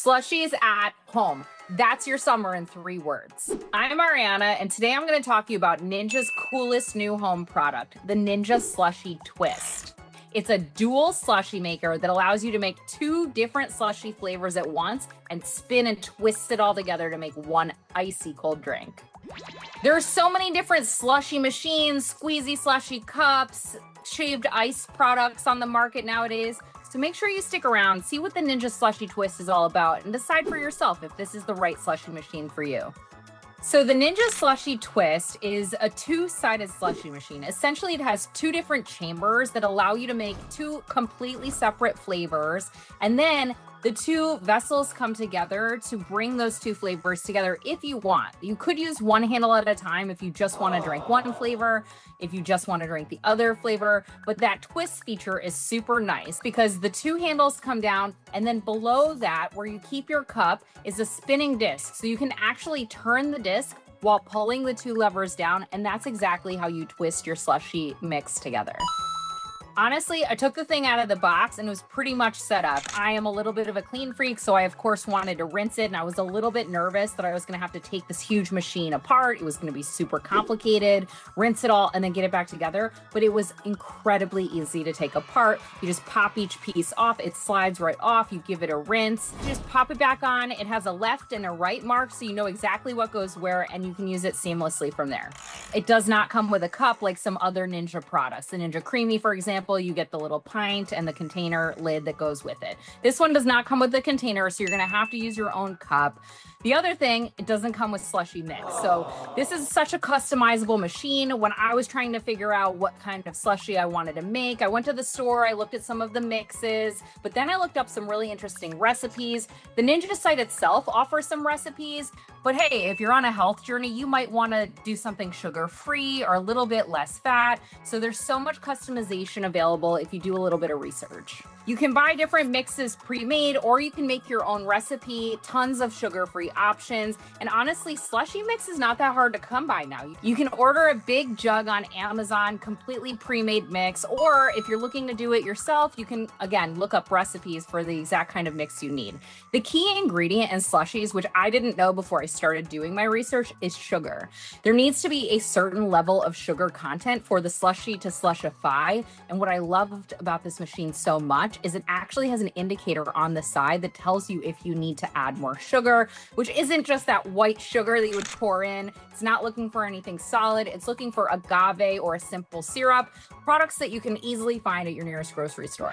Slushies at home. That's your summer in 3 words. I'm Ariana, and today I'm going to talk to you about Ninja's coolest new home product, the Ninja SLUSHi Twist. It's a dual slushie maker that allows you to make 2 different slushie flavors at once and spin and twist it all together to make one icy cold drink. There are so many different slushie machines, squeezy slushie cups, shaved ice products on the market nowadays. So make sure you stick around, see what the Ninja SLUSHi Twist is all about, and decide for yourself if this is the right slushie machine for you. So the Ninja SLUSHi Twist is a 2-sided slushie machine. Essentially, it has 2 different chambers that allow you to make 2 completely separate flavors, and then the 2 vessels come together to bring those 2 flavors together if you want. You could use one handle at a time if you just want to drink one flavor, if you just want to drink the other flavor. But that twist feature is super nice because the 2 handles come down, and then below that, where you keep your cup, is a spinning disc. So you can actually turn the disc while pulling the 2 levers down, and that's exactly how you twist your slushie mix together. Honestly, I took the thing out of the box and it was pretty much set up. I am a little bit of a clean freak, so I of course wanted to rinse it, and I was a little bit nervous that I was gonna have to take this huge machine apart. It was gonna be super complicated, rinse it all, and then get it back together. But it was incredibly easy to take apart. You just pop each piece off, it slides right off, you give it a rinse, you just pop it back on. It has a left and a right mark, so you know exactly what goes where, and you can use it seamlessly from there. It does not come with a cup like some other Ninja products. The Ninja Creamy, for example, you get the little pint and the container lid that goes with it. This one does not come with the container, so you're gonna have to use your own cup. The other thing, it doesn't come with slushie mix. So this is such a customizable machine. When I was trying to figure out what kind of slushie I wanted to make, I went to the store, I looked at some of the mixes, but then I looked up some really interesting recipes. The Ninja site itself offers some recipes, but hey, if you're on a health journey, you might want to do something sugar-free or a little bit less fat. So there's so much customization available if you do a little bit of research. You can buy different mixes pre-made, or you can make your own recipe, tons of sugar-free options. And honestly, slushie mix is not that hard to come by now. You can order a big jug on Amazon, completely pre-made mix, or if you're looking to do it yourself, you can, again, look up recipes for the exact kind of mix you need. The key ingredient in slushies, which I didn't know before I started doing my research, is sugar. There needs to be a certain level of sugar content for the slushie to slushify. And what I loved about this machine so much is it actually has an indicator on the side that tells you if you need to add more sugar, which isn't just that white sugar that you would pour in. It's not looking for anything solid. It's looking for agave or a simple syrup, products that you can easily find at your nearest grocery store.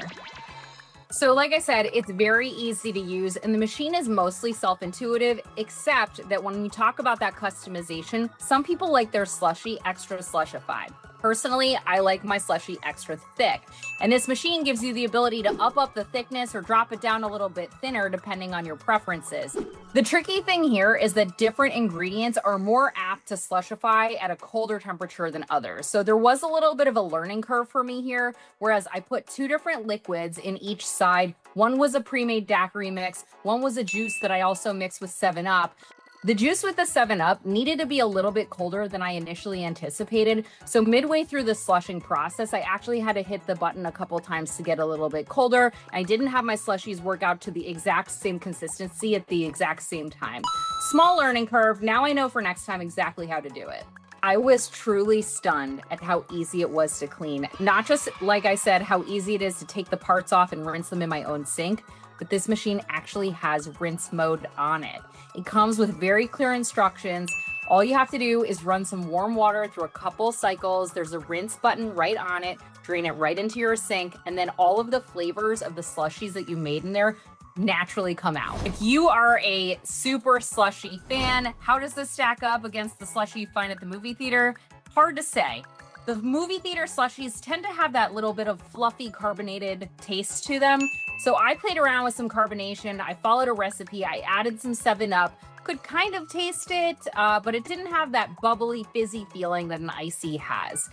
So like I said, it's very easy to use, and the machine is mostly self-intuitive, except that when we talk about that customization, some people like their slushie extra slushified. Personally, I like my slushie extra thick, and this machine gives you the ability to up the thickness or drop it down a little bit thinner depending on your preferences. The tricky thing here is that different ingredients are more apt to slushify at a colder temperature than others. So there was a little bit of a learning curve for me here, whereas I put 2 different liquids in each side. One was a pre-made daiquiri mix, one was a juice that I also mixed with 7-Up. The juice with the 7-Up needed to be a little bit colder than I initially anticipated. So midway through the slushing process, I actually had to hit the button a couple times to get a little bit colder. I didn't have my slushies work out to the exact same consistency at the exact same time. Small learning curve. Now I know for next time exactly how to do it. I was truly stunned at how easy it was to clean. Not just, like I said, how easy it is to take the parts off and rinse them in my own sink, but this machine actually has rinse mode on it. It comes with very clear instructions. All you have to do is run some warm water through a couple cycles. There's a rinse button right on it, drain it right into your sink, and then all of the flavors of the slushies that you made in there naturally come out. If you are a super slushie fan, how does this stack up against the slushie you find at the movie theater? Hard to say. The movie theater slushies tend to have that little bit of fluffy carbonated taste to them. So I played around with some carbonation. I followed a recipe. I added some 7-Up. Could kind of taste it, but it didn't have that bubbly, fizzy feeling that an icy has.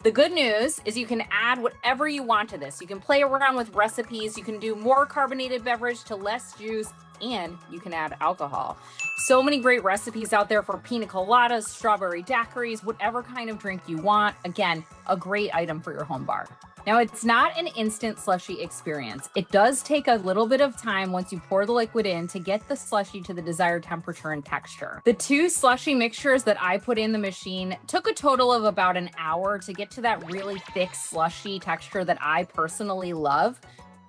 The good news is you can add whatever you want to this. You can play around with recipes. You can do more carbonated beverage to less juice, and you can add alcohol. So many great recipes out there for pina coladas, strawberry daiquiris, whatever kind of drink you want. Again, a great item for your home bar. Now, it's not an instant slushie experience. It does take a little bit of time once you pour the liquid in to get the slushie to the desired temperature and texture. The 2 slushie mixtures that I put in the machine took a total of about an hour to get to that really thick slushie texture that I personally love.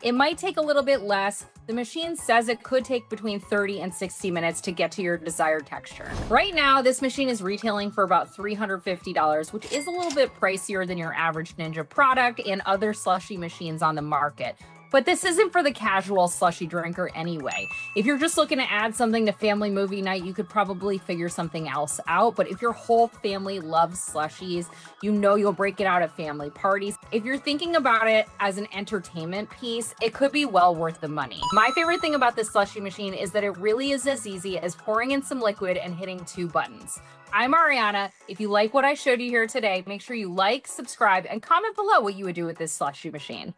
It might take a little bit less. The machine says it could take between 30 and 60 minutes to get to your desired texture. Right now, this machine is retailing for about $350, which is a little bit pricier than your average Ninja product and other slushie machines on the market. But this isn't for the casual slushie drinker anyway. If you're just looking to add something to family movie night, you could probably figure something else out. But if your whole family loves slushies, you know you'll break it out at family parties. If you're thinking about it as an entertainment piece, it could be well worth the money. My favorite thing about this slushie machine is that it really is as easy as pouring in some liquid and hitting 2 buttons. I'm Ariana. If you like what I showed you here today, make sure you like, subscribe, and comment below what you would do with this slushie machine.